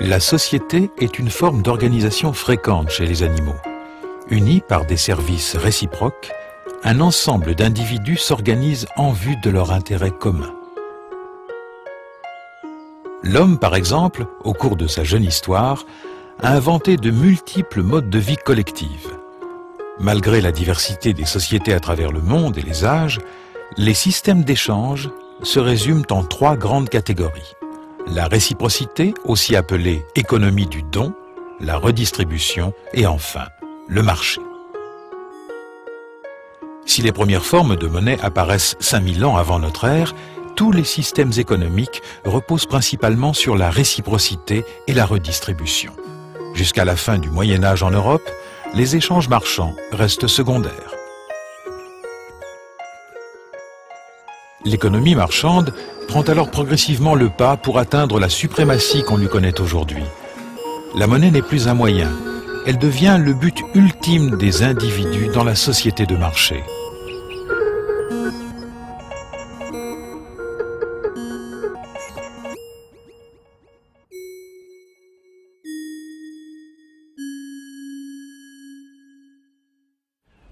La société est une forme d'organisation fréquente chez les animaux. Unis par des services réciproques, un ensemble d'individus s'organisent en vue de leur intérêt commun. L'homme, par exemple, au cours de sa jeune histoire, a inventé de multiples modes de vie collective. Malgré la diversité des sociétés à travers le monde et les âges, les systèmes d'échange se résument en 3 grandes catégories. La réciprocité, aussi appelée économie du don, la redistribution et enfin le marché. Si les premières formes de monnaie apparaissent 5000 ans avant notre ère, tous les systèmes économiques reposent principalement sur la réciprocité et la redistribution. Jusqu'à la fin du Moyen Âge en Europe, les échanges marchands restent secondaires. L'économie marchande prend alors progressivement le pas pour atteindre la suprématie qu'on lui connaît aujourd'hui. La monnaie n'est plus un moyen, elle devient le but ultime des individus dans la société de marché.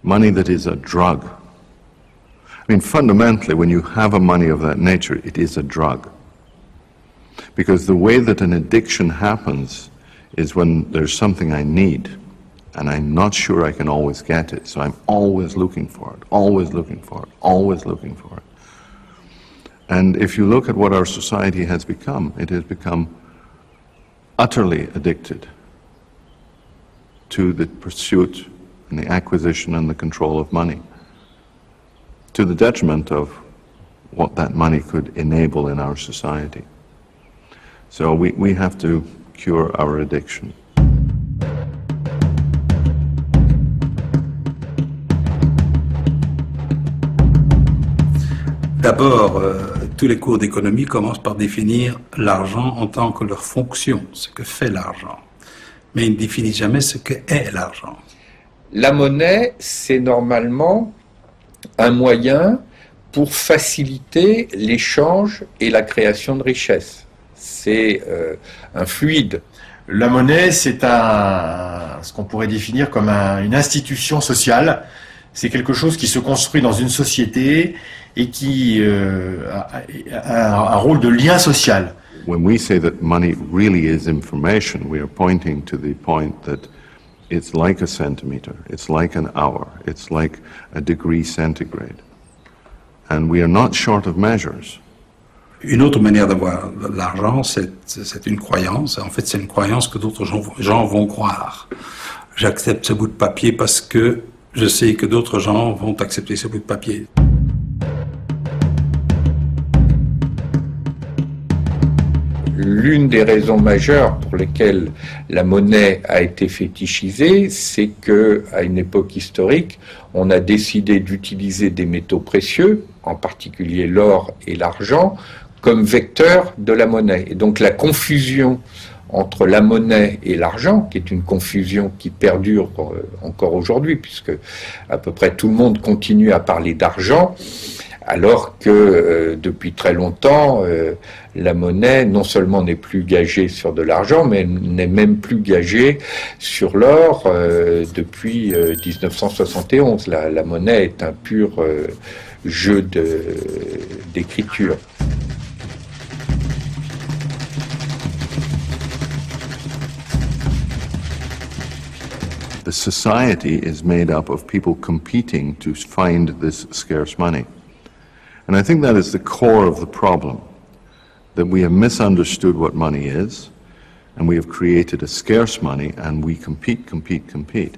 Money that is a drug. I mean, fundamentally, when you have a money of that nature, it is a drug. Because the way that an addiction happens is when there's something I need, and I'm not sure I can always get it, so I'm always looking for it, always looking for it, always looking for it. And if you look at what our society has become, it has become utterly addicted to the pursuit and the acquisition and the control of money, to the detriment of what that money could enable in our society. So we have to cure our addiction. D'abord, tous les cours d'économie commencent par définir l'argent en tant que leur fonction, ce que fait l'argent. Mais ils ne définissent jamais ce qu'est l'argent. La monnaie, c'est normalement un moyen pour faciliter l'échange et la création de richesses. C'est un fluide. La monnaie, c'est ce qu'on pourrait définir comme une institution sociale. C'est quelque chose qui se construit dans une société et qui a un rôle de lien social. When we say that money really is information, we are pointing to the point that it's like a centimeter, it's like an hour, it's like a degree centigrade. And we are not short of measures. Une autre manière d'avoir l'argent, c'est une croyance. En fait, c'est une croyance que d'autres gens vont croire. J'accepte ce bout de papier parce que je sais que d'autres gens vont accepter ce bout de papier. L'une des raisons majeures pour lesquelles la monnaie a été fétichisée, c'est qu'à une époque historique, on a décidé d'utiliser des métaux précieux, en particulier l'or et l'argent, comme vecteurs de la monnaie. Et donc la confusion entre la monnaie et l'argent, qui est une confusion qui perdure encore aujourd'hui, puisque à peu près tout le monde continue à parler d'argent, alors que depuis très longtemps, la monnaie non seulement n'est plus gagée sur de l'argent, mais n'est même plus gagée sur l'or depuis 1971. La monnaie est un pur jeu d'écriture. The society is made up of people competing to find this scarce money. And I think that is the core of the problem, that we have misunderstood what money is, and we have created a scarce money, and we compete.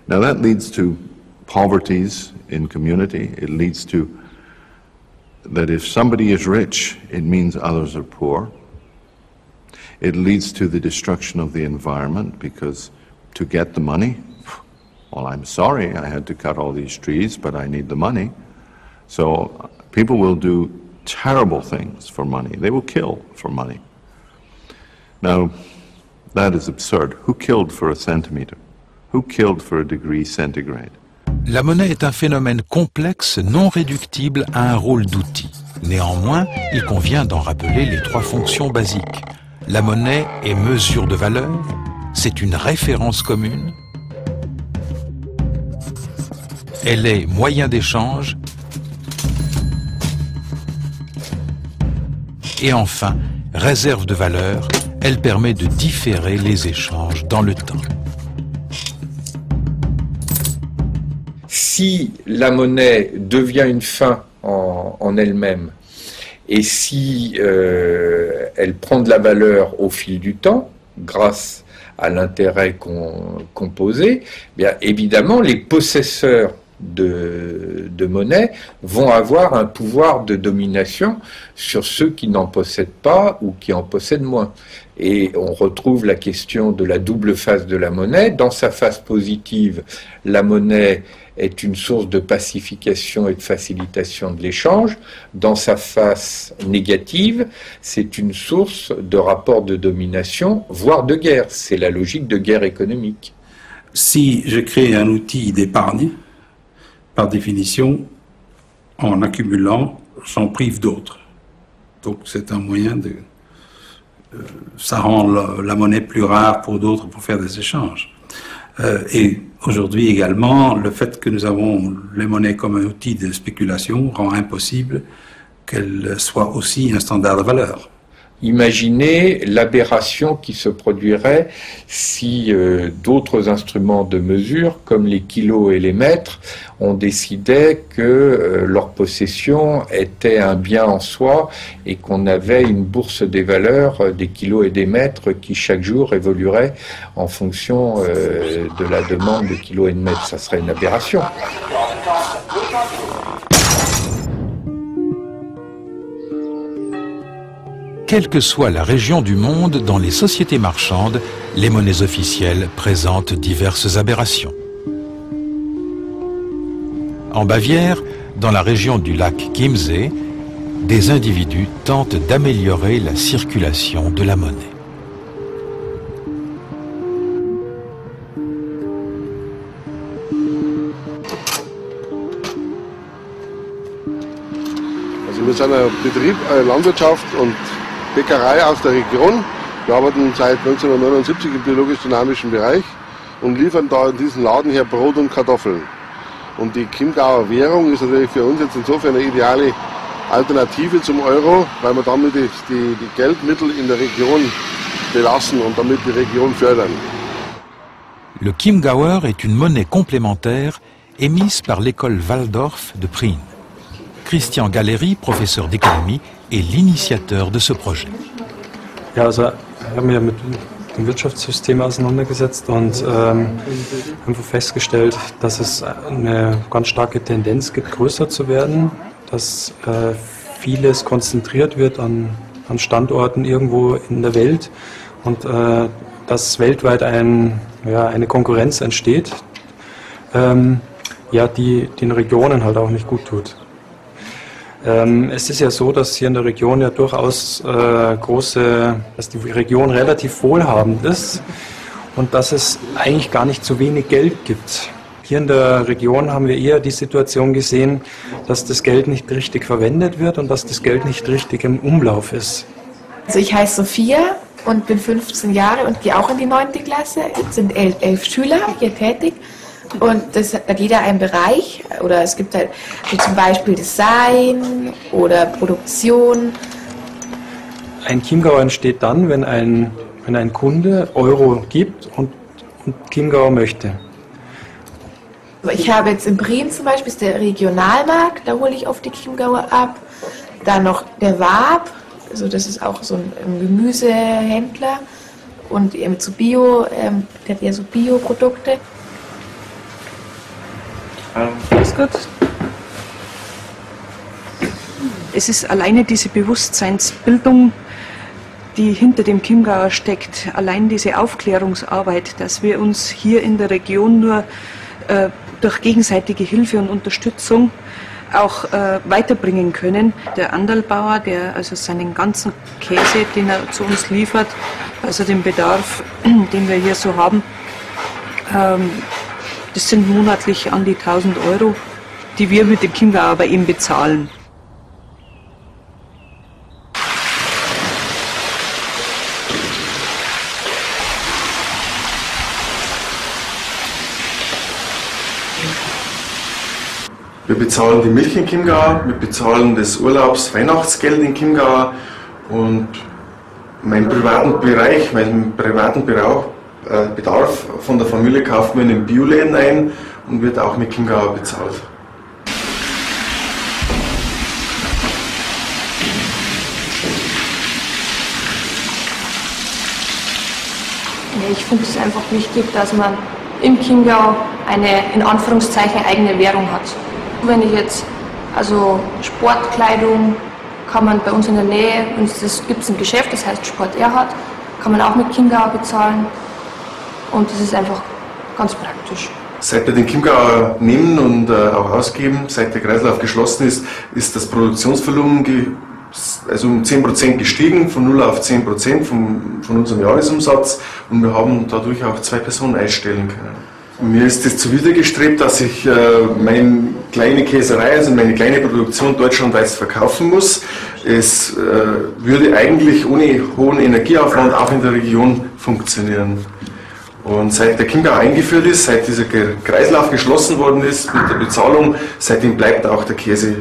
Now that leads to poverties in community. It leads to that if somebody is rich, it means others are poor. It leads to the destruction of the environment, because to get the money, well, I'm sorry, I had to cut all these trees, but I need the money. So people will do terrible things for money. They will kill for money. Now, that is absurd. Who killed for a centimeter? Who killed for a degree centigrade? La monnaie est un phénomène complexe, non réductible à un rôle d'outil. Néanmoins, il convient d'en rappeler les 3 fonctions basiques. la monnaie est mesure de valeur, c'est une référence commune. Elle est moyen d'échange. Et enfin, réserve de valeur, elle permet de différer les échanges dans le temps. Si la monnaie devient une fin en elle-même, et si elle prend de la valeur au fil du temps, grâce à l'intérêt qu'on posait, bien évidemment les possesseurs de monnaie vont avoir un pouvoir de domination sur ceux qui n'en possèdent pas ou qui en possèdent moins. Et on retrouve la question de la double face de la monnaie. Dans sa face positive, la monnaie est une source de pacification et de facilitation de l'échange. Dans sa face négative, c'est une source de rapport de domination, voire de guerre. C'est la logique de guerre économique. Si je crée un outil d'épargne, par définition, en accumulant, j'en prive d'autres. Donc c'est un moyen de... ça rend la monnaie plus rare pour d'autres pour faire des échanges. Et aujourd'hui également, le fait que nous avons les monnaies comme un outil de spéculation rend impossible qu'elles soient aussi un standard de valeur. Imaginez l'aberration qui se produirait si d'autres instruments de mesure, comme les kilos et les mètres, on décidait que leur possession était un bien en soi et qu'on avait une bourse des valeurs des kilos et des mètres qui chaque jour évoluerait en fonction de la demande de kilos et de mètres. Ça serait une aberration. Quelle que soit la région du monde, dans les sociétés marchandes, les monnaies officielles présentent diverses aberrations. En Bavière, dans la région du lac Chiemsee, des individus tentent d'améliorer la circulation de la monnaie. Also wir sind ein Betrieb, eine Landwirtschaft und Bäckerei aus der Region. Wir arbeiten seit 1979 im biologisch-dynamischen Bereich und liefern da in diesen Laden her Brot und Kartoffeln. Und die Chiemgauer Währung ist natürlich für uns jetzt insofern eine ideale Alternative zum Euro, weil wir damit die Geldmittel in der Region belassen und damit die Region fördern. Le Chiemgauer est une monnaie complémentaire émise par l'école Waldorf de Prien. Christian Galleri, professeur d'économie, est l'initiateur de ce projet. Ja, also ich habe mich mit dem Wirtschaftssystem auseinandergesetzt und einfach festgestellt, dass es eine ganz starke Tendenz gibt, größer zu werden, dass vieles konzentriert wird an Standorten irgendwo in der Welt und dass weltweit eine Konkurrenz entsteht, die den Regionen halt auch nicht gut tut. Es ist ja so, dass hier in der Region ja durchaus dass die Region relativ wohlhabend ist und dass es eigentlich gar nicht so wenig Geld gibt. Hier in der Region haben wir eher die Situation gesehen, dass das Geld nicht richtig verwendet wird und dass das Geld nicht richtig im Umlauf ist. Also ich heiße Sophia und bin 15 Jahre und gehe auch in die 9. Klasse. Es sind 11 Schüler hier tätig. Und das hat jeder einen Bereich, oder es gibt halt so zum Beispiel Design oder Produktion. Ein Chiemgauer entsteht dann, wenn ein Kunde Euro gibt und Chiemgauer möchte. Ich habe jetzt in Prien zum Beispiel ist der Regionalmarkt, da hole ich oft die Chiemgauer ab. Dann noch der Waab, also das ist auch so ein Gemüsehändler und eben zu Bio, der hat ja so Bioprodukte. Alles gut. Es ist alleine diese Bewusstseinsbildung, die hinter dem Chiemgauer steckt, allein diese Aufklärungsarbeit, dass wir uns hier in der Region nur durch gegenseitige Hilfe und Unterstützung auch weiterbringen können. Der Anderlbauer, der also seinen ganzen Käse, den er zu uns liefert, also den Bedarf, den wir hier so haben, das sind monatlich an die 1000 Euro, die wir mit dem Chiemgauer bei ihm bezahlen. Wir bezahlen die Milch in Chiemgau, wir bezahlen das Urlaubs-Weihnachtsgeld in Chiemgau und meinen privaten Bedarf von der Familie kaufen wir in den Bioläden ein und wird auch mit Chiemgauer bezahlt. Ich finde es einfach wichtig, dass man im Chiemgau eine, in Anführungszeichen, eigene Währung hat. Wenn ich jetzt, also Sportkleidung kann man bei uns in der Nähe, gibt es ein Geschäft, das heißt Sport Erhard, kann man auch mit Chiemgau bezahlen und das ist einfach ganz praktisch. Seit wir den Chiemgauer nehmen und auch ausgeben, seit der Kreislauf geschlossen ist, ist das Produktionsvolumen um 10% gestiegen, von 0 auf 10% von unserem Jahresumsatz und wir haben dadurch auch 2 Personen einstellen können. Mir ist es zuwidergestrebt, dass ich meine kleine Käserei, also meine kleine Produktion deutschlandweit verkaufen muss. Es würde eigentlich ohne hohen Energieaufwand auch in der Region funktionieren. Und seit der Chiemgau eingeführt ist, seit dieser Kreislauf geschlossen worden ist mit der Bezahlung, seitdem bleibt auch der Käse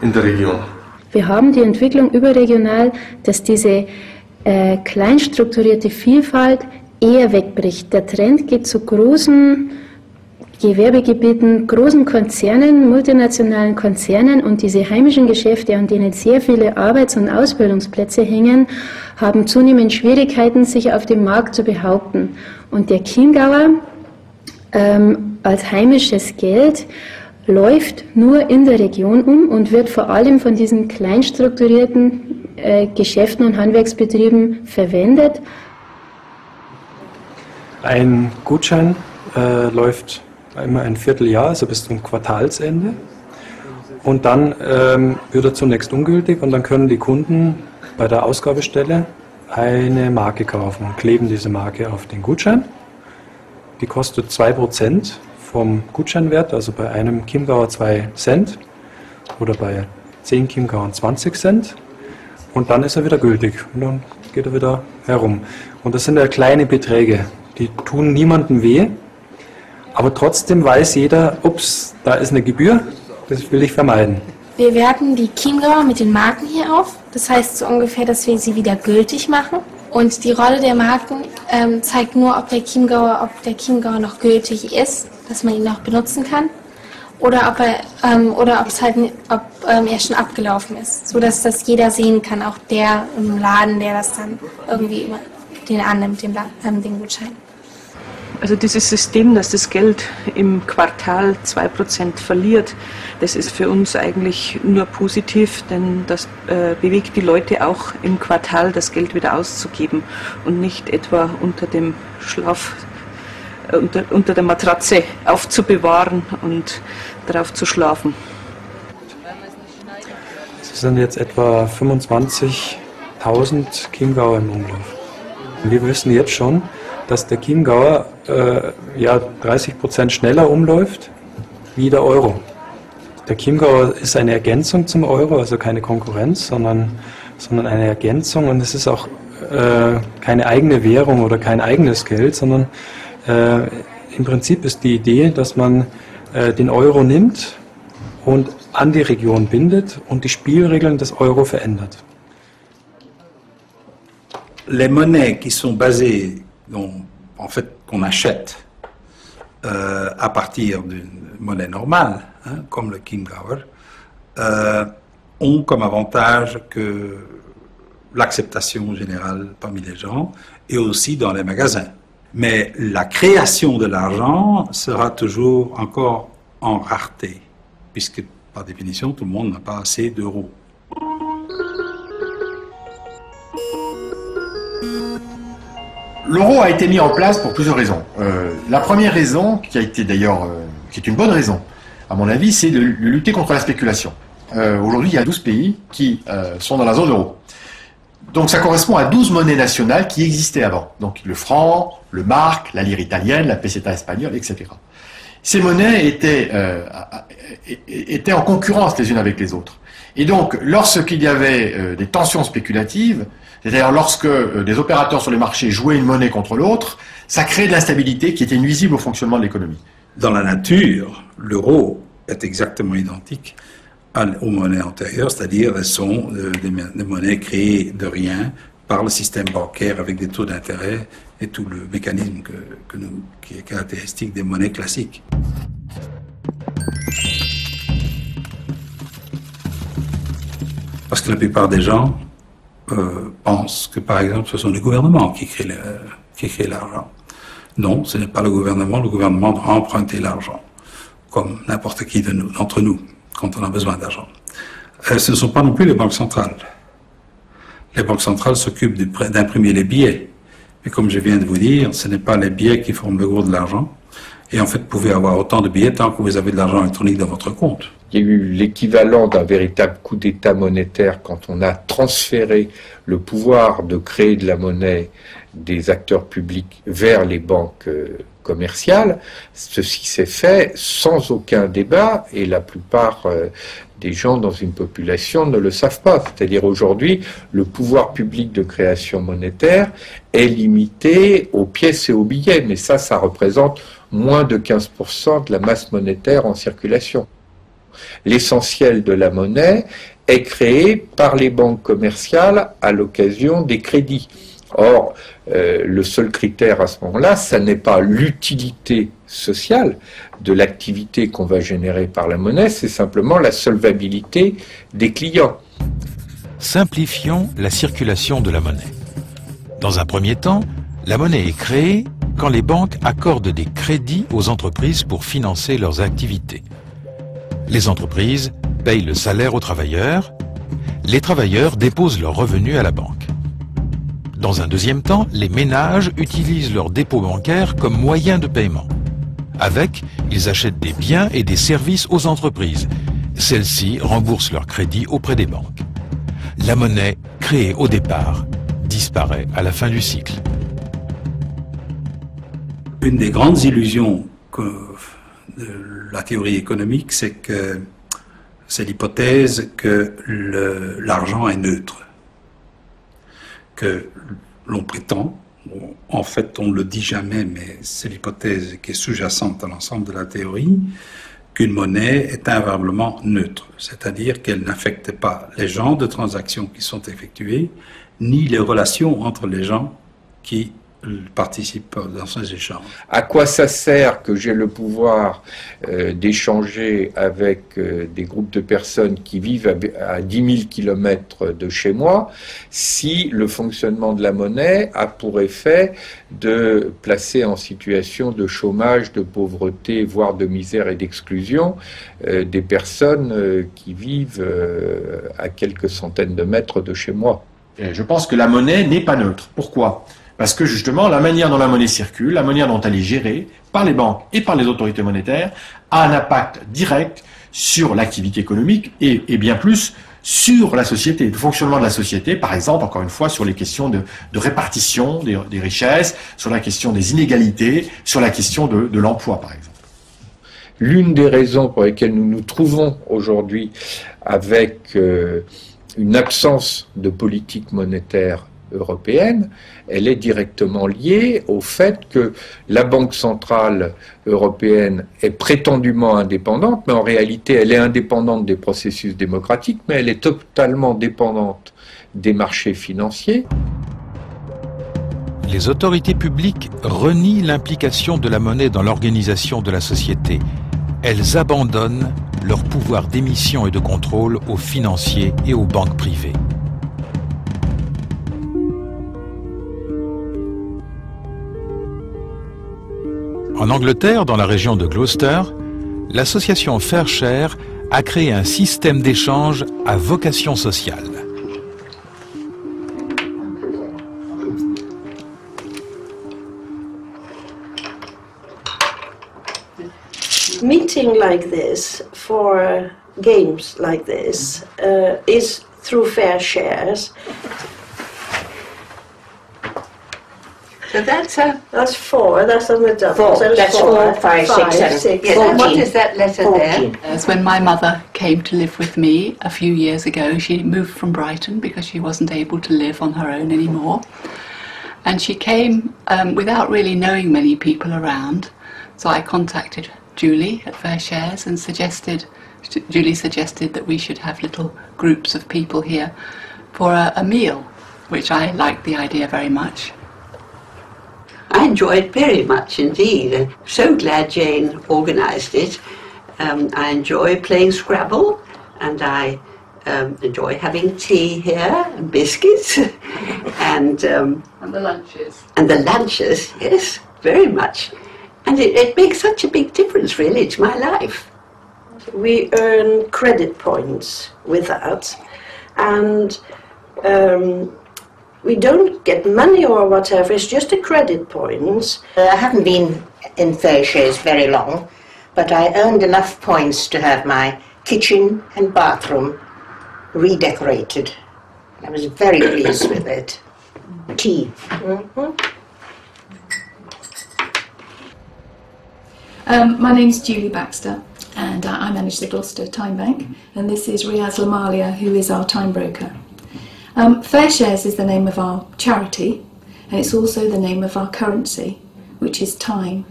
in der Region. Wir haben die Entwicklung überregional, dass diese kleinstrukturierte Vielfalt eher wegbricht. Der Trend geht zu großen Gewerbegebieten, großen Konzernen, multinationalen Konzernen und diese heimischen Geschäfte, an denen sehr viele Arbeits- und Ausbildungsplätze hängen, haben zunehmend Schwierigkeiten, sich auf dem Markt zu behaupten. Und der Chiemgauer als heimisches Geld läuft nur in der Region und wird vor allem von diesen kleinstrukturierten Geschäften und Handwerksbetrieben verwendet. Ein Gutschein läuft immer ein Vierteljahr, also bis zum Quartalsende. Und dann wird er zunächst ungültig und dann können die Kunden bei der Ausgabestelle eine Marke kaufen und kleben diese Marke auf den Gutschein. Die kostet 2% vom Gutscheinwert, also bei einem Chiemgauer 2 Cent oder bei 10 Chiemgauern 20 Cent. Und dann ist er wieder gültig und dann geht er wieder herum. Und das sind ja kleine Beträge, die tun niemandem weh, aber trotzdem weiß jeder, ups, da ist eine Gebühr, das will ich vermeiden. Wir werten die Chiemgauer mit den Marken hier auf, das heißt so ungefähr, dass wir sie wieder gültig machen. Und die Rolle der Marken zeigt nur, ob der Chiemgauer noch gültig ist, dass man ihn noch benutzen kann, oder ob er schon abgelaufen ist, so dass das jeder sehen kann, auch der im Laden, der das dann irgendwie den annimmt, den Gutschein. Also dieses System, dass das Geld im Quartal 2% verliert, das ist für uns eigentlich nur positiv, denn das bewegt die Leute auch im Quartal das Geld wieder auszugeben und nicht etwa unter dem Schlaf, unter der Matratze aufzubewahren und darauf zu schlafen. Es sind jetzt etwa 25.000 Chiemgauer im Umlauf. Und wir wissen jetzt schon, dass der Chiemgauer 30% schneller umläuft wie der Euro. Der Chiemgauer ist eine Ergänzung zum Euro, also keine Konkurrenz, sondern eine Ergänzung, und es ist auch keine eigene Währung oder kein eigenes Geld, sondern im Prinzip ist die Idee, dass man den Euro nimmt und an die Region bindet und die Spielregeln des Euro verändert. Les monnaies qui sont basées, qu'on achète à partir d'une monnaie normale, comme le Chiemgauer, ont comme avantage que l'acceptation générale parmi les gens et aussi dans les magasins. Mais la création de l'argent sera toujours encore en rareté, puisque par définition tout le monde n'a pas assez d'euros. L'euro a été mis en place pour plusieurs raisons. La première raison, qui a été d'ailleurs, qui est une bonne raison, à mon avis, c'est de lutter contre la spéculation. Aujourd'hui, il y a 12 pays qui sont dans la zone euro. Donc ça correspond à 12 monnaies nationales qui existaient avant. Donc le franc, le mark, la lire italienne, la peseta espagnole, etc. Ces monnaies étaient en concurrence les unes avec les autres. Et donc, lorsqu'il y avait des tensions spéculatives, c'est-à-dire lorsque des opérateurs sur les marchés jouaient une monnaie contre l'autre, ça créait de l'instabilité qui était nuisible au fonctionnement de l'économie. Dans la nature, l'euro est exactement identique aux monnaies antérieures, c'est-à-dire elles sont des monnaies créées de rien par le système bancaire avec des taux d'intérêt et tout le mécanisme qui est caractéristique des monnaies classiques. Parce que la plupart des gens pensent que, par exemple, ce sont les gouvernements qui créent l'argent. Non, ce n'est pas le gouvernement doit emprunter l'argent, comme n'importe qui d'entre nous, quand on a besoin d'argent. Ce ne sont pas non plus les banques centrales. Les banques centrales s'occupent d'imprimer les billets. Mais comme je viens de vous dire, ce n'est pas les billets qui forment le gros de l'argent. Et en fait, vous pouvez avoir autant de billets tant que vous avez de l'argent électronique dans votre compte. Il y a eu l'équivalent d'un véritable coup d'État monétaire quand on a transféré le pouvoir de créer de la monnaie des acteurs publics vers les banques commerciales. Ceci s'est fait sans aucun débat et la plupart des gens dans une population ne le savent pas. C'est-à-dire aujourd'hui, le pouvoir public de création monétaire est limité aux pièces et aux billets, mais ça représente moins de 15% de la masse monétaire en circulation. L'essentiel de la monnaie est créé par les banques commerciales à l'occasion des crédits. Or, le seul critère à ce moment-là, ça n'est pas l'utilité sociale de l'activité qu'on va générer par la monnaie, c'est simplement la solvabilité des clients. Simplifions la circulation de la monnaie. Dans un premier temps, la monnaie est créée quand les banques accordent des crédits aux entreprises pour financer leurs activités. Les entreprises payent le salaire aux travailleurs, les travailleurs déposent leurs revenus à la banque. Dans un deuxième temps, les ménages utilisent leurs dépôts bancaires comme moyen de paiement. Avec, ils achètent des biens et des services aux entreprises. Celles-ci remboursent leurs crédits auprès des banques. La monnaie, créée au départ, disparaît à la fin du cycle. Une des grandes illusions de la théorie économique, c'est l'hypothèse que l'argent est neutre. Que l'on prétend, en fait on ne le dit jamais, mais c'est l'hypothèse qui est sous-jacente à l'ensemble de la théorie, qu'une monnaie est invariablement neutre, c'est-à-dire qu'elle n'affecte pas les genres de transactions qui sont effectuées, ni les relations entre les gens qui participent dans ces échanges. À quoi ça sert que j'ai le pouvoir d'échanger avec des groupes de personnes qui vivent à 10 000 km de chez moi si le fonctionnement de la monnaie a pour effet de placer en situation de chômage, de pauvreté, voire de misère et d'exclusion des personnes qui vivent à quelques centaines de mètres de chez moi? Et je pense que la monnaie n'est pas neutre. Pourquoi ? Parce que justement, la manière dont la monnaie circule, la manière dont elle est gérée par les banques et par les autorités monétaires, a un impact direct sur l'activité économique et bien plus sur la société, le fonctionnement de la société, par exemple, encore une fois, sur les questions de répartition des richesses, sur la question des inégalités, sur la question de l'emploi, par exemple. L'une des raisons pour lesquelles nous nous trouvons aujourd'hui avec une absence de politique monétaire européenne, elle est directement liée au fait que la Banque centrale européenne est prétendument indépendante, mais en réalité elle est indépendante des processus démocratiques, mais elle est totalement dépendante des marchés financiers. Les autorités publiques renient l'implication de la monnaie dans l'organisation de la société. Elles abandonnent leur pouvoir d'émission et de contrôle aux financiers et aux banques privées. En Angleterre, dans la région de Gloucester, l'association FairShare a créé un système d'échange à vocation sociale. Meeting like this for games like this is through FairShares. So that's 4, that's on the double. 4, So that's 4, 5, 6, 7. Yes, 14. what is that letter 14. There? As when my mother came to live with me a few years ago, she moved from Brighton because she wasn't able to live on her own anymore. And she came without really knowing many people around, so I contacted Julie at Fair Shares and Julie suggested that we should have little groups of people here for a meal, which I liked the idea very much. I enjoyed it very much indeed. I'm so glad Jane organised it. I enjoy playing Scrabble, and I enjoy having tea here and biscuits and the lunches. And the lunches, yes, very much. And it makes such a big difference, really, to my life. We earn credit points with that, and we don't get money or whatever, it's just a credit points. I haven't been in Fair Shares very long, but I earned enough points to have my kitchen and bathroom redecorated. I was very pleased with it. Tea. My name's Julie Baxter, and I manage the Gloucester Time Bank, and this is Riaz Lamalia, who is our time broker. Fair Shares is the name of our charity, and it's also the name of our currency, which is time.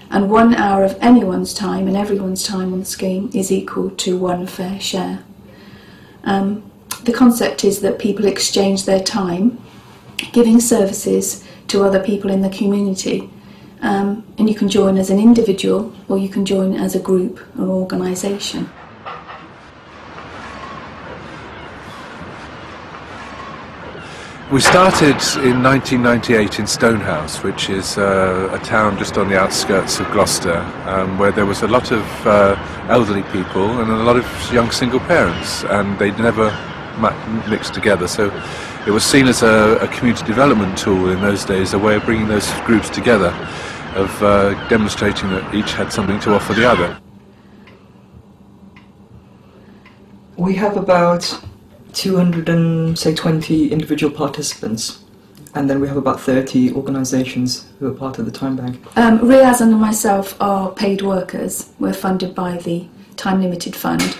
And 1 hour of anyone's time and everyone's time on the scheme is equal to 1 fair share. The concept is that people exchange their time giving services to other people in the community, and you can join as an individual or you can join as a group or organisation. We started in 1998 in Stonehouse, which is a town just on the outskirts of Gloucester, where there was a lot of elderly people and a lot of young single parents, and they'd never mixed together. So it was seen as a community development tool in those days, a way of bringing those groups together, of demonstrating that each had something to offer the other. We have about 220 individual participants, and then we have about 30 organisations who are part of the Time Bank. Riaz and myself are paid workers. We're funded by the Time Limited Fund,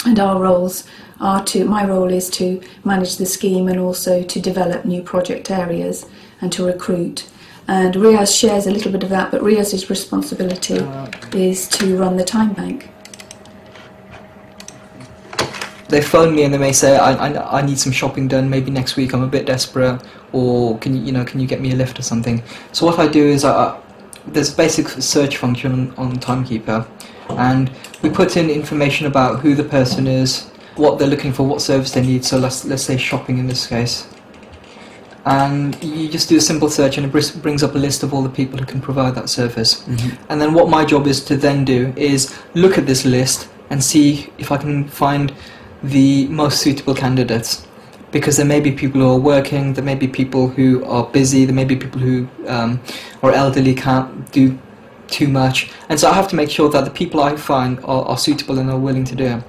and our roles are my role is to manage the scheme and also to develop new project areas and to recruit. And Riaz shares a little bit of that, but Riaz's responsibility is to run the Time Bank. They phone me and they may say, I need some shopping done, maybe next week, I'm a bit desperate, or can you get me a lift or something? So what I do is, there's a basic search function on Timekeeper, and we put in information about who the person is, what they're looking for, what service they need, so let's say shopping in this case. And you just do a simple search and it brings up a list of all the people who can provide that service. Mm-hmm. And then what my job is to then do is look at this list and see if I can find the most suitable candidates, because there may be people who are working, there may be people who are busy, there may be people who are elderly, can't do too much, and so I have to make sure that the people I find are suitable and are willing to do it.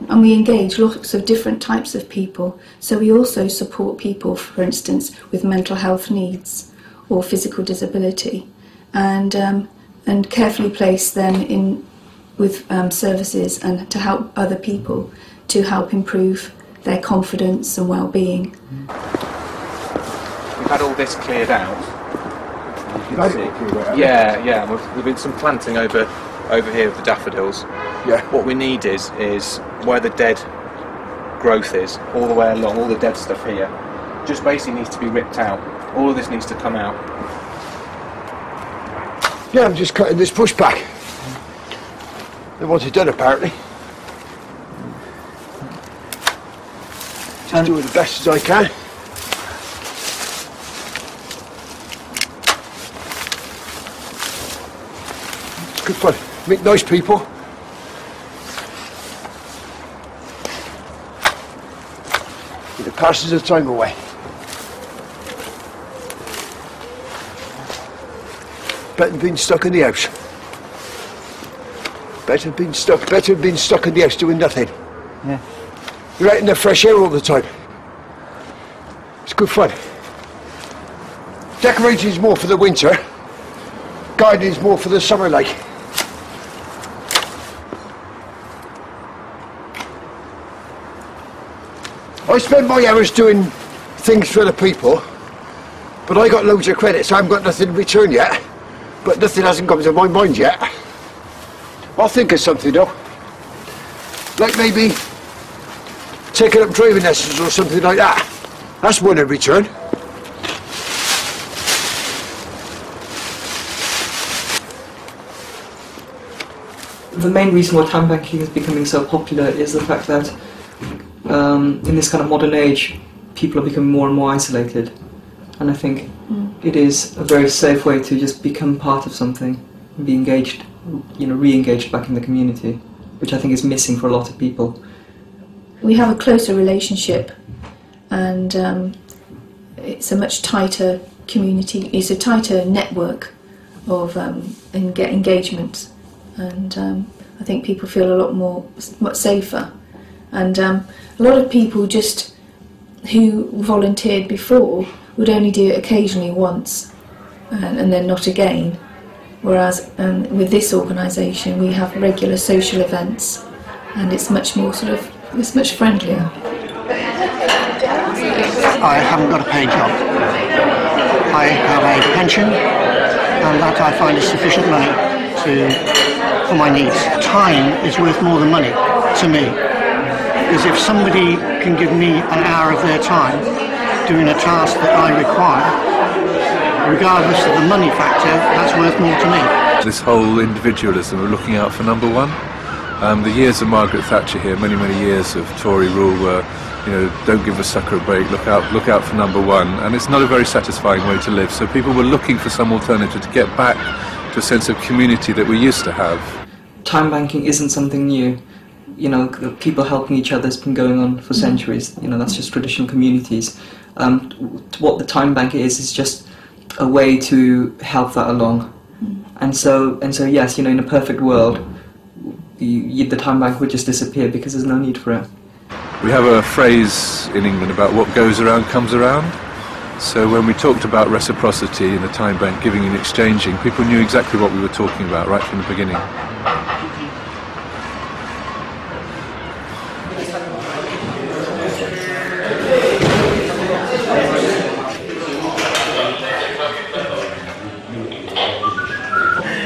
And we engage lots of different types of people, so we also support people, for instance, with mental health needs or physical disability, and carefully place them with services and to help other people to help improve their confidence and well-being. We've had all this cleared out. Yeah. There's been some planting over here of the daffodils. Yeah. What we need is where the dead growth is, all the way along, all the dead stuff here, just basically needs to be ripped out. All of this needs to come out. Yeah, I'm just cutting this pushback. They want it done, apparently. Just doing the best as I can. It's good fun. Meet nice people. It passes the time away. Better than being stuck in the house. Better than being stuck in the house doing nothing. Yeah. You're out in the fresh air all the time. It's good fun. Decorating is more for the winter. Gardening is more for the summer, like. I spend my hours doing things for the people, but I got loads of credits. I haven't got nothing in return yet. but nothing hasn't come to my mind yet. I'll think of something though. Like maybe taking up driving lessons or something like that. That's one in return. The main reason why time banking is becoming so popular is the fact that in this kind of modern age, people are becoming more and more isolated. And I think it is a very safe way to just become part of something and be engaged, you know, re-engaged back in the community, which I think is missing for a lot of people. We have a closer relationship, and it's a much tighter community, it's a tighter network of engagement, and I think people feel a lot much safer. And a lot of people just who volunteered before would only do it occasionally once and then not again, whereas with this organisation we have regular social events and it's much more it's much friendlier. I haven't got a paid job. I have a pension and that I find is sufficient money for my needs. Time is worth more than money to me, because if somebody can give me an hour of their time doing a task that I require, regardless of the money factor, that's worth more to me. This whole individualism of looking out for number one. The years of Margaret Thatcher here, many years of Tory rule were, you know, don't give a sucker a break, look out for number one, and it's not a very satisfying way to live. So people were looking for some alternative to get back to a sense of community that we used to have. Time banking isn't something new. You know, people helping each other has been going on for centuries. You know, that's just traditional communities. What the time bank is just a way to help that along. And so yes, you know, in a perfect world, the time bank would just disappear because there's no need for it. We have a phrase in England about what goes around comes around. So when we talked about reciprocity in the time bank, giving and exchanging, people knew exactly what we were talking about right from the beginning.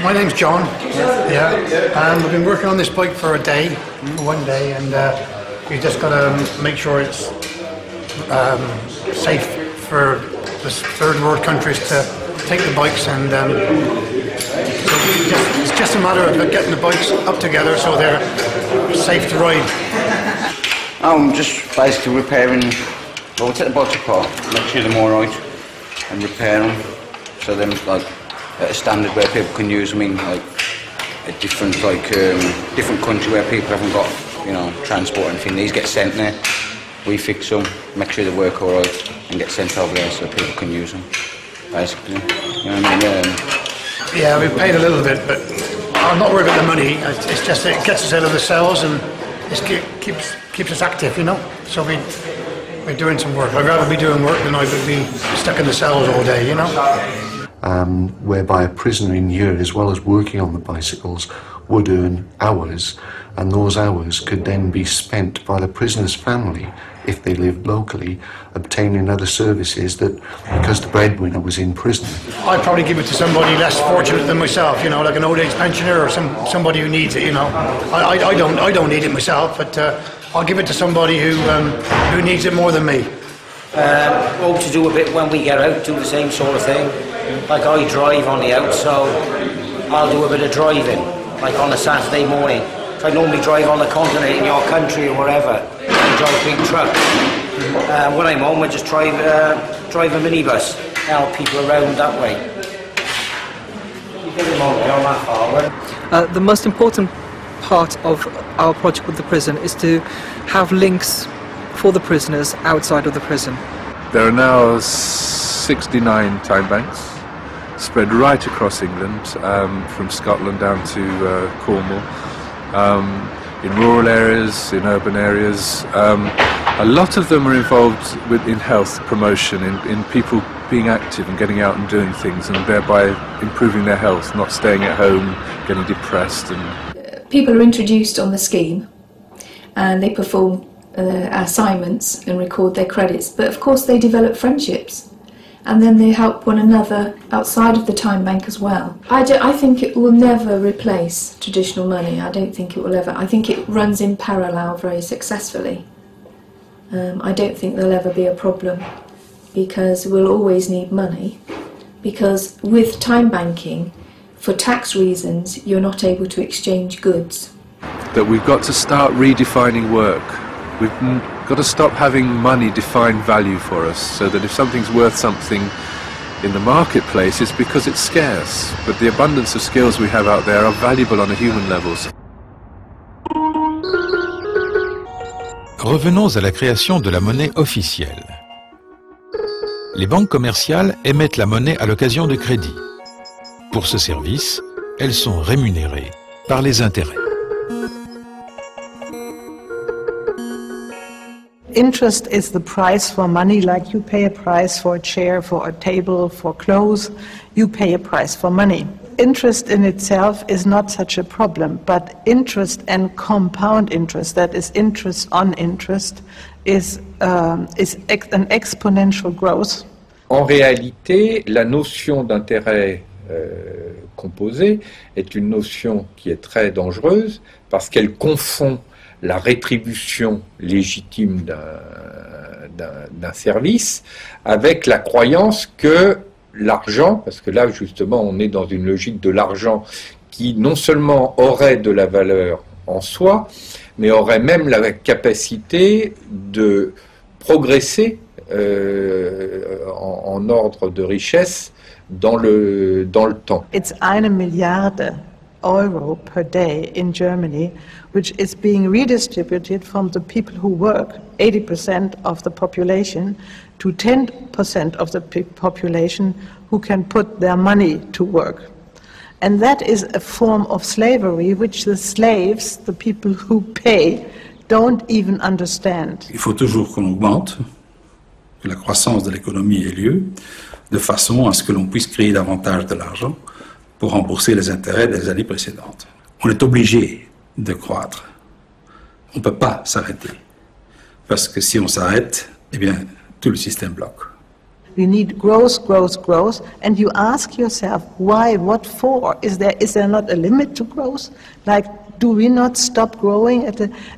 My name's John. And we've been working on this bike for one day, and you've just got to make sure it's safe for the third world countries to take the bikes, and so it's just a matter of getting the bikes up together so they're safe to ride. I'm just basically repairing, well, we take the bikes apart, make sure they're all right, and repair them so they're like at a standard where people can use them in like a different different country where people haven't got, you know, transport or anything. These get sent there, we fix them, make sure they work all right, and get sent over there so people can use them, basically. You know what I mean? Yeah, we paid a little bit, but I'm not worried about the money. It's just that it gets us out of the cells and it keeps us active, you know. So we're doing some work. I'd rather be doing work than I would be stuck in the cells all day, you know. Whereby a prisoner in year, as well as working on the bicycles, would earn hours, and those hours could then be spent by the prisoner's family, if they lived locally, obtaining other services that, because the breadwinner was in prison. I'd probably give it to somebody less fortunate than myself, you know, like an old age pensioner or somebody who needs it, you know. I don't need it myself, but I'll give it to somebody who needs it more than me. Hope to do a bit when we get out, do the same sort of thing. Like I drive on the out, so I'll do a bit of driving, like on a Saturday morning. So I normally drive on the continent in your country or wherever, and drive big trucks. When I'm home, I just drive a minibus, help people around that way. The most important part of our project with the prison is to have links for the prisoners outside of the prison. There are now 69 time banks spread right across England, from Scotland down to Cornwall, in rural areas, in urban areas. A lot of them are involved in health promotion, in people being active and getting out and doing things, and thereby improving their health, not staying at home, getting depressed. People are introduced on the scheme and they perform assignments and record their credits, but of course they develop friendships, and then they help one another outside of the time bank as well. I think it will never replace traditional money. I don't think it will ever. I think it runs in parallel very successfully. I don't think there'll ever be a problem because we'll always need money, because with time banking, for tax reasons, you're not able to exchange goods. That we've got to start redefining work. We've got to stop having money define value for us, so that if something's worth something in the marketplace, it's because it's scarce. But the abundance of skills we have out there are valuable on a human level. Revenons à la création de la monnaie officielle. Les banques commerciales émettent la monnaie à l'occasion de crédits. Pour ce service, elles sont rémunérées par les intérêts. Interest is the price for money, like you pay a price for a chair, for a table, for clothes, you pay a price for money. Interest in itself is not such a problem, but interest and compound interest, that is interest on interest, is an exponential growth. En réalité, la notion d'intérêt composé est une notion qui est très dangereuse parce qu'elle confond la rétribution légitime d'un service avec la croyance que l'argent, parce que là justement on est dans une logique de l'argent qui non seulement aurait de la valeur en soi, mais aurait même la capacité de progresser en ordre de richesse dans le temps. It's 1 Milliarde euro per day in Germany, which is being redistributed from the people who work, 80% of the population, to 10% of the population who can put their money to work. And that is a form of slavery which the slaves, the people who pay, don't even understand. Il faut toujours qu'on augmente, que la croissance de l'économie ait lieu, de façon à ce que l'on puisse créer davantage de l'argent pour rembourser les intérêts des années précédentes. On est obligé de croître. On ne peut pas s'arrêter. Parce que si on s'arrête, eh bien, tout le système bloque. We need growth, growth, growth, and you ask yourself, why, what for? Is there not a limit to growth? Like, do we not stop growing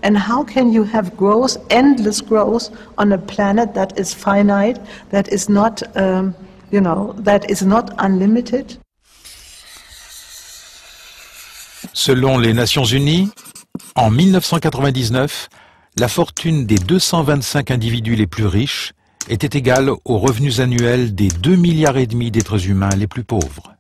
and how can you have growth, endless growth, on a planet that is finite, that is not, that is not unlimited? Selon les Nations Unies, en 1999, la fortune des 225 individus les plus riches était égale aux revenus annuels des 2,5 milliards d'êtres humains les plus pauvres.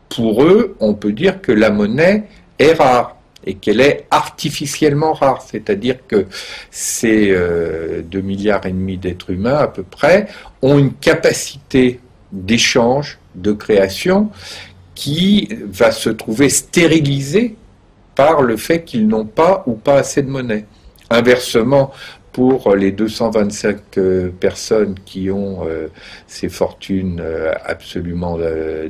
Pour eux, on peut dire que la monnaie est rare et qu'elle est artificiellement rare, c'est-à-dire que ces 2,5 milliards d'êtres humains à peu près ont une capacité d'échange, de création qui va se trouver stérilisée par le fait qu'ils n'ont pas ou pas assez de monnaie. Inversement, pour les 225 personnes qui ont ces fortunes absolument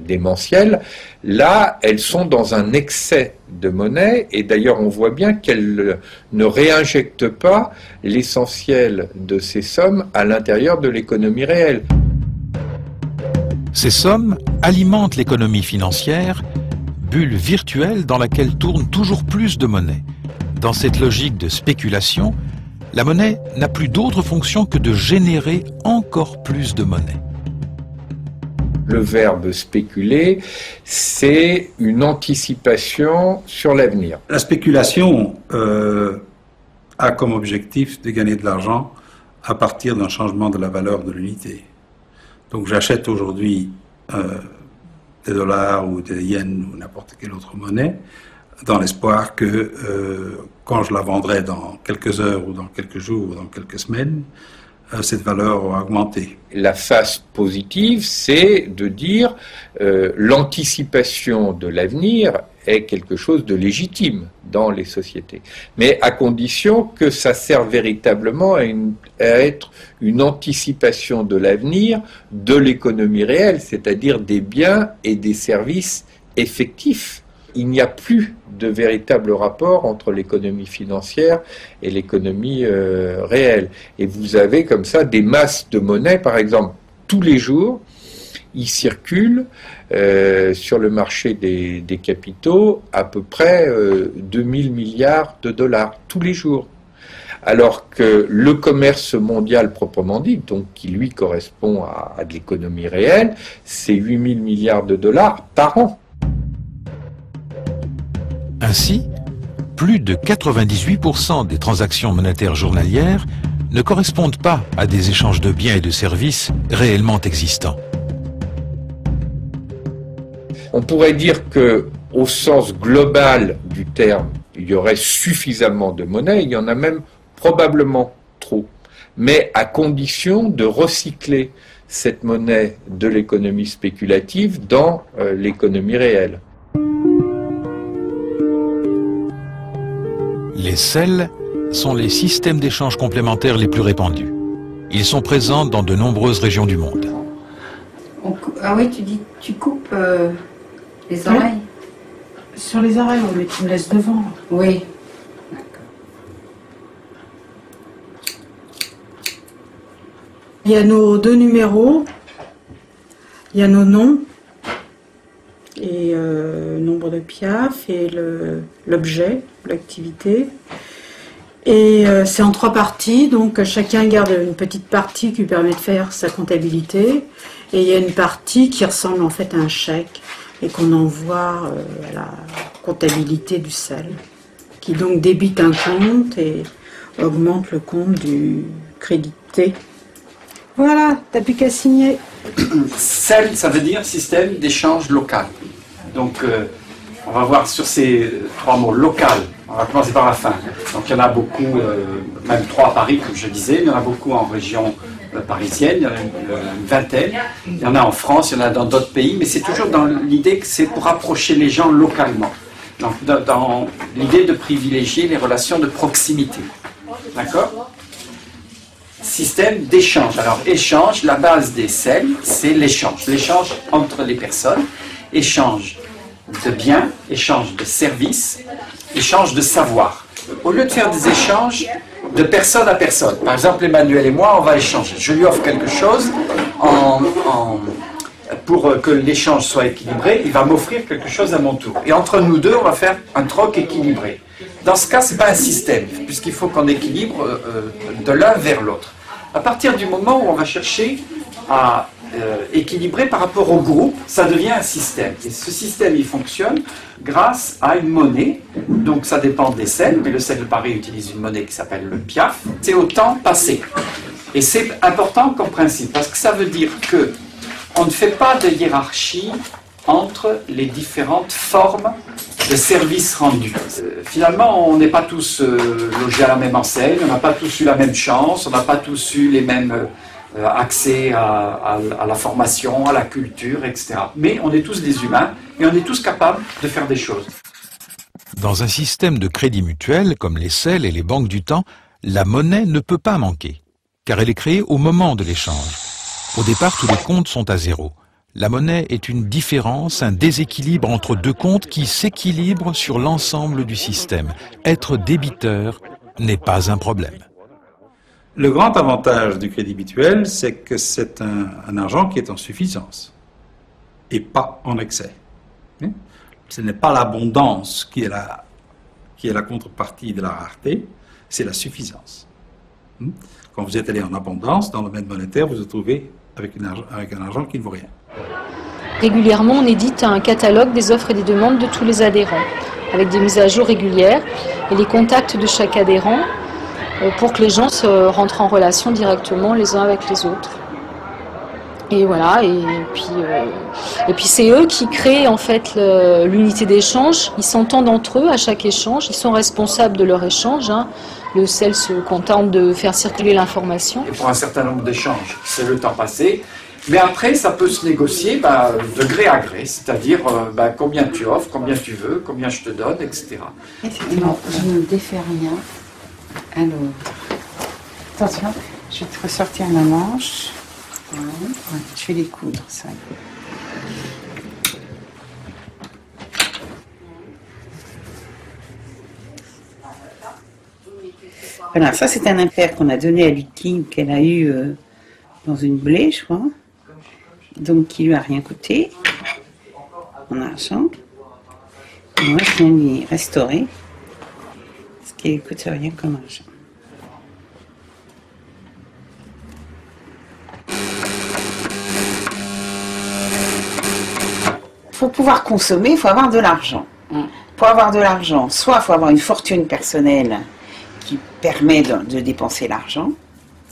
démentielles, là, elles sont dans un excès de monnaie, et d'ailleurs on voit bien qu'elles ne réinjectent pas l'essentiel de ces sommes à l'intérieur de l'économie réelle. Ces sommes alimentent l'économie financière, bulle virtuelle dans laquelle tourne toujours plus de monnaie. Dans cette logique de spéculation, la monnaie n'a plus d'autre fonction que de générer encore plus de monnaie. Le verbe spéculer, c'est une anticipation sur l'avenir. La spéculation a comme objectif de gagner de l'argent à partir d'un changement de la valeur de l'unité. Donc j'achète aujourd'hui des dollars ou des yens ou n'importe quelle autre monnaie dans l'espoir que quand je la vendrai dans quelques heures ou dans quelques jours ou dans quelques semaines, cette valeur aura augmenté. La face positive, c'est de dire l'anticipation de l'avenir est quelque chose de légitime dans les sociétés, mais à condition que ça serve véritablement à être une anticipation de l'avenir de l'économie réelle, c'est-à-dire des biens et des services effectifs. il n'y a plus de véritable rapport entre l'économie financière et l'économie réelle. Et vous avez comme ça des masses de monnaie, par exemple, tous les jours, il circule sur le marché des capitaux à peu près 2000 milliards de dollars, tous les jours. Alors que le commerce mondial proprement dit, donc qui lui correspond à de l'économie réelle, c'est 8000 milliards de dollars par an. Ainsi, plus de 98% des transactions monétaires journalières ne correspondent pas à des échanges de biens et de services réellement existants. On pourrait dire que, au sens global du terme, il y aurait suffisamment de monnaie, il y en a même probablement trop, mais à condition de recycler cette monnaie de l'économie spéculative dans l'économie réelle. Les CEL sont les systèmes d'échange complémentaires les plus répandus. Ils sont présents dans de nombreuses régions du monde. Ah oui, tu coupes les oreilles? Sur les oreilles, mais tu me laisses devant. Oui. Il y a nos 2 numéros, il y a nos noms, et nombre de piaf, et l'objet, l'activité. Et c'est en 3 parties, donc chacun garde une petite partie qui permet de faire sa comptabilité. Et il y a une partie qui ressemble en fait à un chèque et qu'on envoie à la comptabilité du CEL, qui donc débite un compte et augmente le compte du crédité. Voilà, t'as plus qu'à signer. CEL, ça veut dire système d'échange local. Donc, on va voir sur ces 3 mots, local. On va commencer par la fin. Donc, il y en a beaucoup, même 3 à Paris, comme je disais. Il y en a beaucoup en région parisienne, il y en a une vingtaine. Il y en a en France, il y en a dans d'autres pays. Mais c'est toujours dans l'idée que c'est pour approcher les gens localement. Donc, dans l'idée de privilégier les relations de proximité. D'accord ? Système d'échange. Alors, échange, la base des CEL, c'est l'échange. L'échange entre les personnes, échange de biens, échange de services, échange de savoir. Au lieu de faire des échanges de personne à personne, par exemple, Emmanuel et moi, on va échanger. Je lui offre quelque chose pour que l'échange soit équilibré, il va m'offrir quelque chose à mon tour. Et entre nous deux, on va faire un troc équilibré. Dans ce cas, ce n'est pas un système, puisqu'il faut qu'on équilibre de l'un vers l'autre. À partir du moment où on va chercher à équilibrer par rapport au groupe, ça devient un système. Et ce système, il fonctionne grâce à une monnaie. Donc ça dépend des CEL, mais le CEL de Paris utilise une monnaie qui s'appelle le piaf. C'est au temps passé. Et c'est important comme principe, parce que ça veut dire que on ne fait pas de hiérarchie entre les différentes formes de services rendus. Finalement, on n'est pas tous logés à la même enseigne, on n'a pas tous eu la même chance, on n'a pas tous eu les mêmes accès à la formation, à la culture, etc. Mais on est tous des humains et on est tous capables de faire des choses. Dans un système de crédit mutuel, comme les CEL et les banques du temps, la monnaie ne peut pas manquer, car elle est créée au moment de l'échange. Au départ, tous les comptes sont à zéro. La monnaie est une différence, un déséquilibre entre 2 comptes qui s'équilibrent sur l'ensemble du système. Être débiteur n'est pas un problème. Le grand avantage du crédit mutuel, c'est que c'est un argent qui est en suffisance et pas en excès. Ce n'est pas l'abondance qui est la contrepartie de la rareté, c'est la suffisance. Quand vous êtes allé en abondance, dans le domaine monétaire, vous vous retrouvez avec un argent qui ne vaut rien. Régulièrement, on édite un catalogue des offres et des demandes de tous les adhérents, avec des mises à jour régulières et les contacts de chaque adhérent pour que les gens se rentrent en relation directement les uns avec les autres. Et voilà, et puis c'est eux qui créent en fait l'unité d'échange. Ils s'entendent entre eux à chaque échange, ils sont responsables de leur échange. Le CEL se contente de faire circuler l'information. Et pour un certain nombre d'échanges, c'est le temps passé. Mais après, ça peut se négocier de gré à gré, c'est-à-dire combien tu offres, combien tu veux, combien je te donne, etc. Non, je ne défais rien. Alors, attention, je vais te ressortir ma manche. Voilà. Je vais les coudre, ça. Voilà, ça c'est un impair qu'on a donné à Lucky, qu'elle a eu dans une blé, je crois. Donc qui lui a rien coûté en argent. Et moi je viens lui restaurer ce qui ne coûte rien comme argent. Pour pouvoir consommer, il faut avoir de l'argent. Pour avoir de l'argent, soit il faut avoir une fortune personnelle qui permet de dépenser l'argent,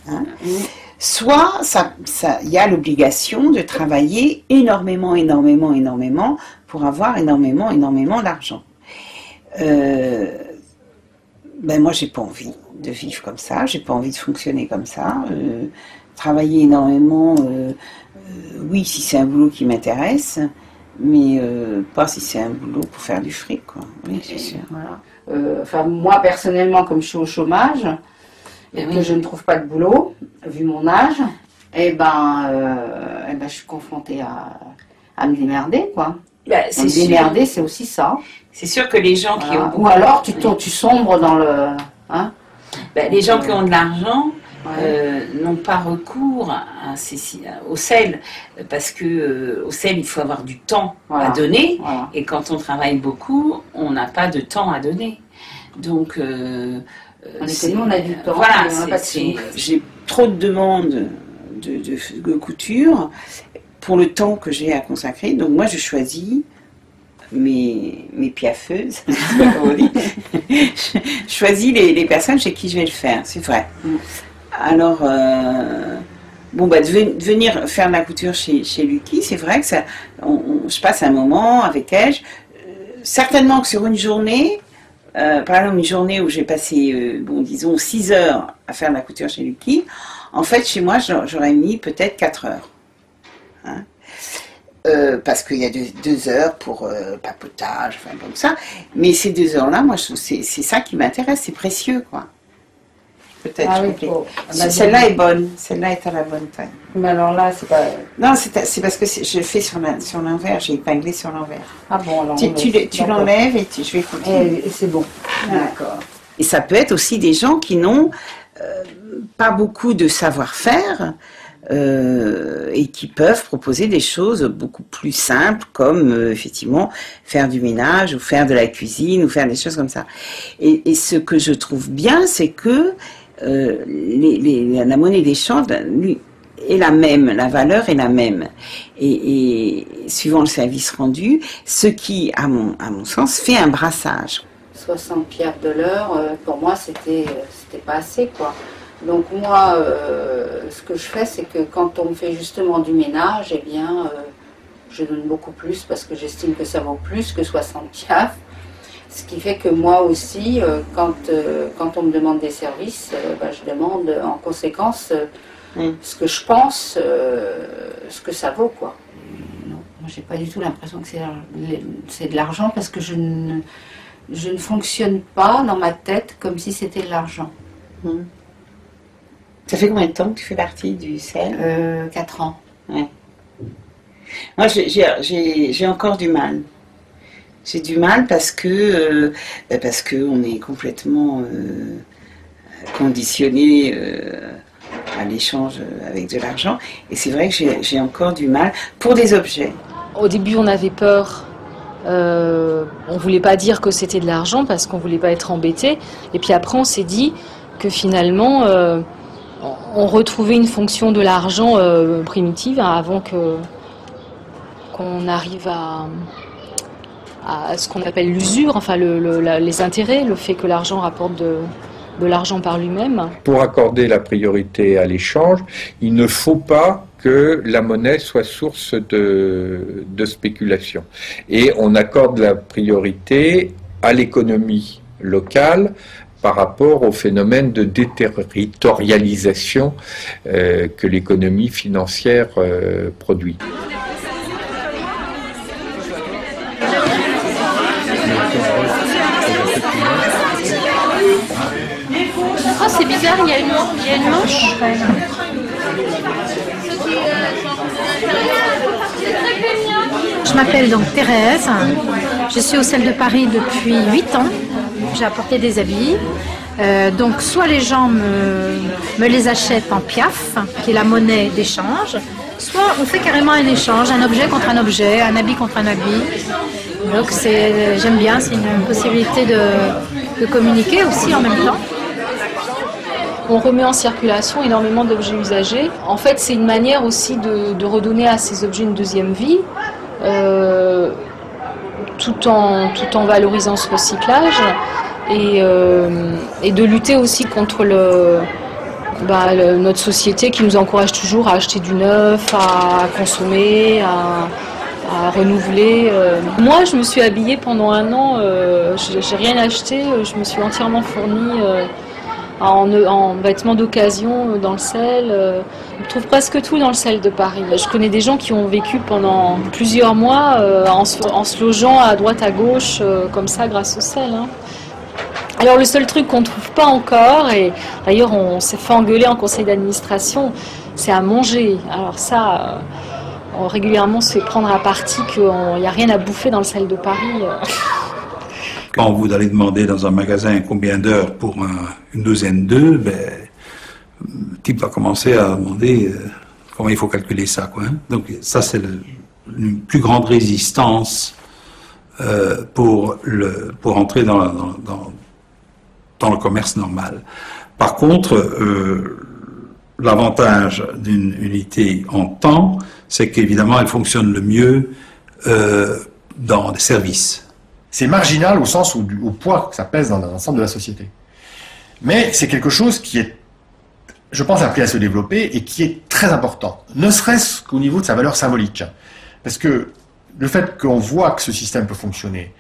hein, soit il y a l'obligation de travailler énormément pour avoir énormément d'argent. Moi, j'ai pas envie de vivre comme ça, j'ai pas envie de fonctionner comme ça. Travailler énormément, oui, si c'est un boulot qui m'intéresse, mais pas si c'est un boulot pour faire du fric, quoi. Oui, c'est sûr. Voilà. Moi, personnellement, comme je suis au chômage, et que je ne trouve pas de boulot, vu mon âge, je suis confrontée à me démerder, quoi. Me démerder, c'est aussi ça. C'est sûr que les gens qui ont... Ou alors, tu sombres dans le... Hein, les gens qui ont de l'argent... n'ont pas recours au sel, parce que au sel il faut avoir du temps à donner, et quand on travaille beaucoup on n'a pas de temps à donner, donc nous on a du temps, voilà, j'ai trop de demandes de couture pour le temps que j'ai à consacrer, donc moi je choisis mes piaffeuses, je choisis les personnes chez qui je vais le faire, c'est vrai. Alors, de venir faire de la couture chez Lucky, c'est vrai que je passe un moment avec elle. Certainement que sur une journée, par exemple une journée où j'ai passé, disons 6 heures à faire de la couture chez Lucky, en fait chez moi j'aurais mis peut-être 4 heures. Hein, parce qu'il y a 2 heures pour papotage, enfin comme ça. Mais ces 2 heures-là, moi c'est ça qui m'intéresse, c'est précieux, quoi. Peut-être. Celle-là est bonne. Celle-là est à la bonne taille. Mais alors là, c'est pas... Non, c'est parce que je fais sur l'envers. J'ai épinglé sur l'envers. Ah bon, alors... Tu l'enlèves et je vais continuer. Et c'est bon. D'accord. Et ça peut être aussi des gens qui n'ont pas beaucoup de savoir-faire et qui peuvent proposer des choses beaucoup plus simples, comme effectivement faire du ménage ou faire de la cuisine ou faire des choses comme ça. Et ce que je trouve bien, c'est que la monnaie d'échange est la même, la valeur est la même. Et suivant le service rendu, ce qui, à mon sens, fait un brassage. 60 piastres de l'heure, pour moi, c'était pas assez, quoi. Donc moi, ce que je fais, c'est que quand on me fait justement du ménage, eh bien, je donne beaucoup plus parce que j'estime que ça vaut plus que 60 piastres. Ce qui fait que moi aussi, quand on me demande des services, je demande en conséquence ce que je pense, ce que ça vaut, quoi. Non, moi j'ai pas du tout l'impression que c'est de l'argent parce que je ne fonctionne pas dans ma tête comme si c'était de l'argent. Ça fait combien de temps que tu fais partie du sel 4 ans. Ouais. Moi j'ai encore du mal. J'ai du mal parce que on est complètement conditionné à l'échange avec de l'argent. Et c'est vrai que j'ai encore du mal pour des objets. Au début, on avait peur. On voulait pas dire que c'était de l'argent parce qu'on voulait pas être embêté. Et puis après, on s'est dit que finalement, on retrouvait une fonction de l'argent primitive avant qu'on arrive à ce qu'on appelle l'usure, enfin les intérêts, le fait que l'argent rapporte de l'argent par lui-même. Pour accorder la priorité à l'échange, il ne faut pas que la monnaie soit source de spéculation. Et on accorde la priorité à l'économie locale par rapport au phénomène de déterritorialisation que l'économie financière produit. Oh, c'est bizarre, il y a une manche. Je m'appelle donc Thérèse, je suis au sel de Paris depuis 8 ans, j'ai apporté des habits, Donc soit les gens me les achètent en piaf, qui est la monnaie d'échange, soit on fait carrément un échange, un objet contre un objet, un habit contre un habit. Donc j'aime bien, c'est une possibilité de communiquer aussi en même temps. On remet en circulation énormément d'objets usagés. En fait, c'est une manière aussi de redonner à ces objets une deuxième vie, tout en valorisant ce recyclage et de lutter aussi contre notre société qui nous encourage toujours à acheter du neuf, à consommer, à renouveler. Moi, je me suis habillée pendant un an, j'ai rien acheté, je me suis entièrement fournie en vêtements d'occasion dans le sel. On trouve presque tout dans le sel de Paris. Je connais des gens qui ont vécu pendant plusieurs mois en se logeant à droite à gauche comme ça grâce au sel. Hein. Alors le seul truc qu'on ne trouve pas encore, et d'ailleurs on s'est fait engueuler en conseil d'administration, c'est à manger. Alors ça, régulièrement on se fait prendre à partie qu'il n'y a rien à bouffer dans le sel de Paris. Quand vous allez demander dans un magasin combien d'heures pour une douzaine d'œufs, le type va commencer à demander comment il faut calculer ça, quoi. Hein. Donc ça c'est une plus grande résistance pour entrer dans le commerce normal. Par contre, l'avantage d'une unité en temps, c'est qu'évidemment elle fonctionne le mieux dans des services. C'est marginal au sens au poids que ça pèse dans l'ensemble de la société. Mais c'est quelque chose qui est, je pense, appelé à se développer et qui est très important, ne serait-ce qu'au niveau de sa valeur symbolique. Parce que le fait qu'on voit que ce système peut fonctionner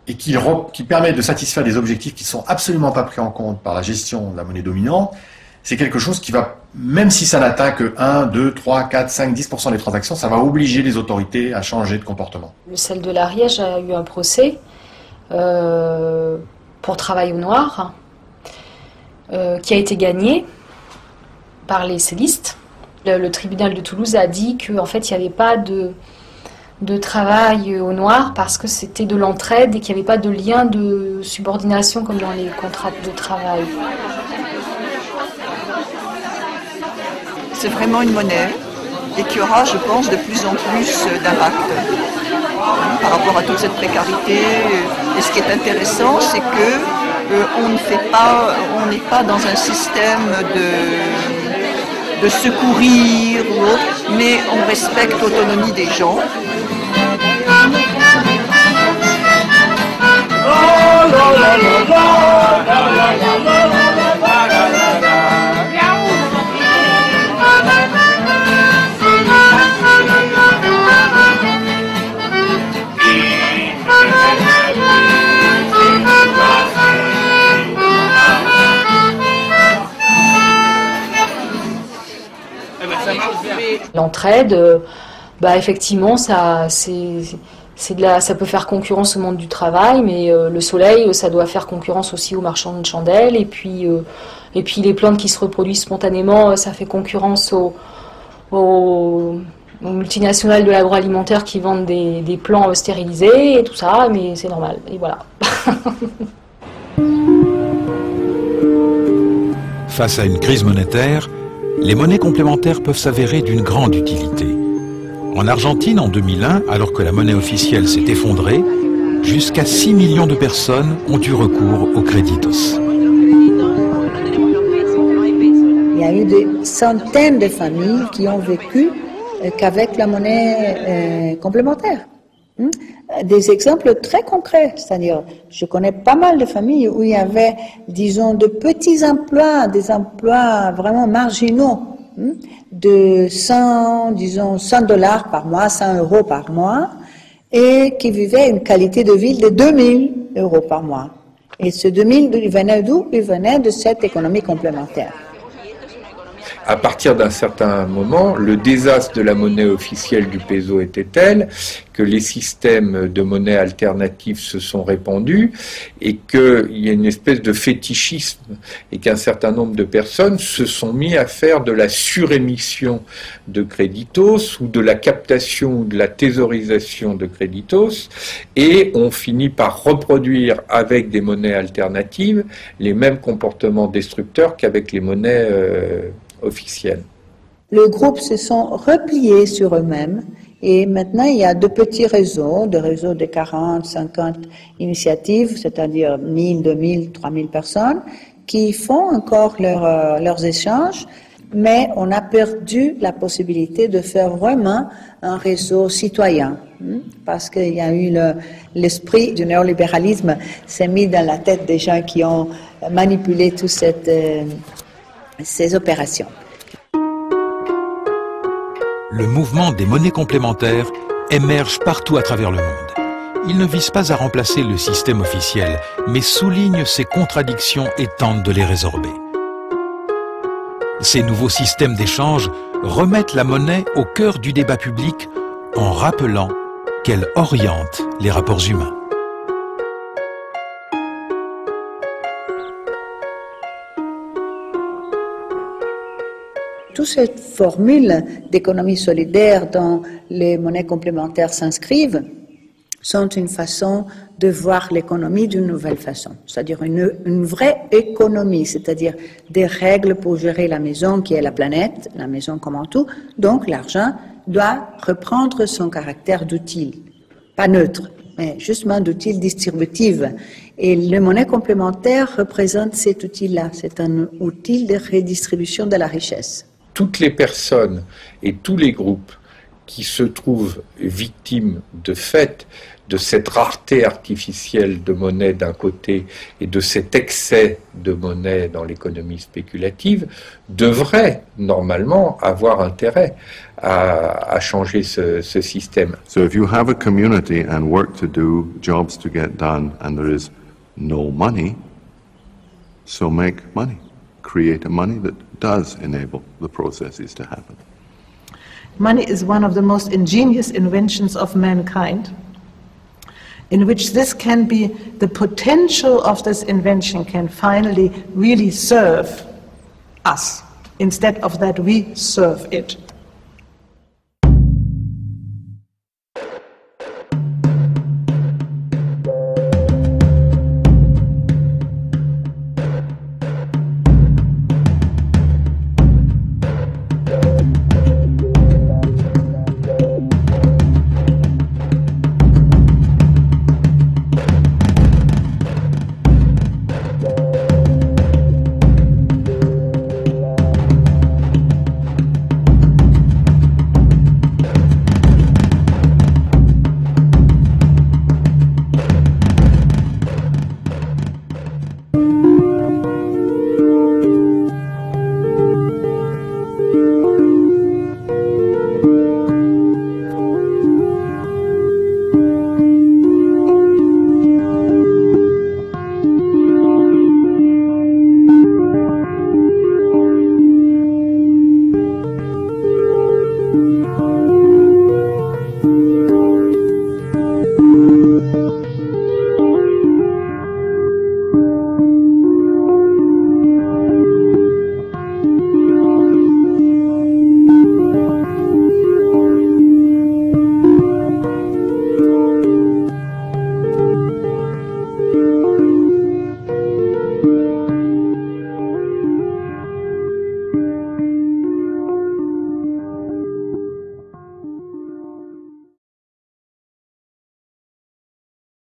et qu'il permet de satisfaire des objectifs qui ne sont absolument pas pris en compte par la gestion de la monnaie dominante, c'est quelque chose qui va, même si ça n'atteint que 1, 2, 3, 4, 5, 10% des transactions, ça va obliger les autorités à changer de comportement. Le sel de l'Ariège a eu un procès pour travail au noir qui a été gagné par les sellistes. Le tribunal de Toulouse a dit qu'en fait il n'y avait pas de travail au noir parce que c'était de l'entraide et qu'il n'y avait pas de lien de subordination comme dans les contrats de travail. C'est vraiment une monnaie et qui aura, je pense, de plus en plus d'impact par rapport à toute cette précarité. Et ce qui est intéressant, c'est que on n'est pas dans un système de secourir ou autre, mais on respecte l'autonomie des gens. L'entraide, effectivement, ça peut faire concurrence au monde du travail, mais le soleil, ça doit faire concurrence aussi aux marchands de chandelles, et puis les plantes qui se reproduisent spontanément, ça fait concurrence aux multinationales de l'agroalimentaire qui vendent des plants stérilisés et tout ça, mais c'est normal, et voilà. Face à une crise monétaire, les monnaies complémentaires peuvent s'avérer d'une grande utilité. En Argentine, en 2001, alors que la monnaie officielle s'est effondrée, jusqu'à 6 millions de personnes ont eu recours aux créditos. Il y a eu des centaines de familles qui ont vécu qu'avec la monnaie complémentaire. Des exemples très concrets, c'est-à-dire, je connais pas mal de familles où il y avait, disons, de petits emplois, des emplois vraiment marginaux, de 100 $ par mois, 100 € par mois, et qui vivaient une qualité de vie de 2000 € par mois. Et ce 2000, il venait d'où? Il venait de cette économie complémentaire. À partir d'un certain moment, le désastre de la monnaie officielle du peso était tel que les systèmes de monnaie alternative se sont répandus et qu'il y a une espèce de fétichisme et qu'un certain nombre de personnes se sont mis à faire de la surémission de créditos ou de la captation ou de la thésaurisation de créditos et ont fini par reproduire avec des monnaies alternatives les mêmes comportements destructeurs qu'avec les monnaies officielles. Le groupe se sont repliés sur eux-mêmes et maintenant il y a de petits réseaux, des réseaux de 40, 50 initiatives, c'est-à-dire 1000, 2000, 3000 personnes qui font encore leurs échanges, mais on a perdu la possibilité de faire vraiment un réseau citoyen parce qu'il y a eu l'esprit du néolibéralisme s'est mis dans la tête des gens qui ont manipulé toutes ces opérations. Le mouvement des monnaies complémentaires émerge partout à travers le monde. Il ne vise pas à remplacer le système officiel, mais souligne ses contradictions et tente de les résorber. Ces nouveaux systèmes d'échange remettent la monnaie au cœur du débat public en rappelant qu'elle oriente les rapports humains. Toute cette formule d'économie solidaire dont les monnaies complémentaires s'inscrivent sont une façon de voir l'économie d'une nouvelle façon, c'est-à-dire une vraie économie, c'est-à-dire des règles pour gérer la maison qui est la planète, la maison comme en tout. Donc l'argent doit reprendre son caractère d'utile, pas neutre, mais justement d'utile distributif. Et les monnaies complémentaires représentent cet outil-là, c'est un outil de redistribution de la richesse. Toutes les personnes et tous les groupes qui se trouvent victimes de fait de cette rareté artificielle de monnaie d'un côté et de cet excès de monnaie dans l'économie spéculative devraient normalement avoir intérêt à changer ce système. So if you have a community and work to do, jobs to get done, and there is no money, so make money. Create a money that does enable the processes to happen. Money is one of the most ingenious inventions of mankind, in which this can be, the potential of this invention can finally really serve us, instead of that we serve it.